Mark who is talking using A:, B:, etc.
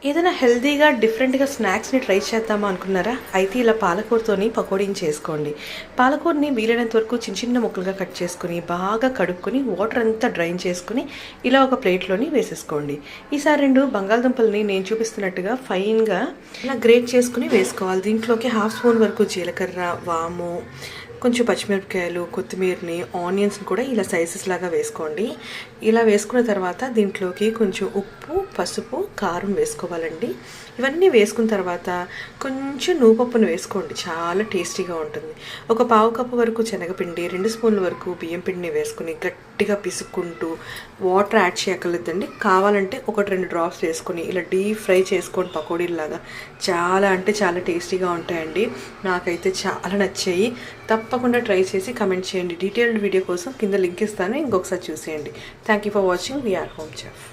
A: ఏదైనా హెల్తీగా డిఫరెంట్‌గా స్నాక్స్‌ని ట్రై చేద్దామా అనుకున్నారా? అయితే ఇలా పాలకూరతోని పకోడీని చేసుకోండి. పాలకూరని వీలైనంత వరకు చిన్న చిన్న ముక్కలుగా కట్ చేసుకొని, బాగా కడుక్కొని, వాటర్ అంతా డ్రైన్ చేసుకొని, ఇలా ఒక ప్లేట్‌లోని వేసేసుకోండి. ఈసారి 2 బంగాళదుంపల్ని నేను చూపిస్తున్నట్టుగా ఫైన్‌గా ఇలా గ్రేట్ చేసుకొని వేసుకోవాలి. దీంట్లోకి హాఫ్ స్పూన్ వరకు జీలకర్ర, వాము, కొంచెం పచ్చిమిరపకాయలు, కొత్తిమీరని, ఆనియన్స్‌ని కూడా ఇలా సైజెస్ లాగా వేసుకోండి. ఇలా వేసుకున్న తర్వాత దీంట్లోకి కొంచెం ఉప్పు, పసుపు, కారం వేసుకోవాలండి. ఇవన్నీ వేసుకున్న తర్వాత కొంచెం నువ్వుపప్పును వేసుకోండి, చాలా టేస్టీగా ఉంటుంది. ఒక పావు కప్పు వరకు శనగపిండి, 2 స్పూన్ల వరకు బియ్యం పిండిని వేసుకుని గట్టిగా పిసుక్కుంటూ వాటర్ యాడ్ చేయక్కర్లేదండి. కావాలంటే 1-2 డ్రాప్స్ వేసుకొని ఇలా డీప్ ఫ్రై చేసుకోండి పకోడీలాగా. చాలా అంటే చాలా టేస్టీగా ఉంటాయండి. నాకైతే చాలా నచ్చాయి. తప్పకుండా ట్రై చేసి కమెంట్ చేయండి. డీటెయిల్డ్ వీడియో కోసం కింద లింక్ ఇస్తాను, ఇంకొకసారి చూసేయండి. Thank you for watching. We are home chef.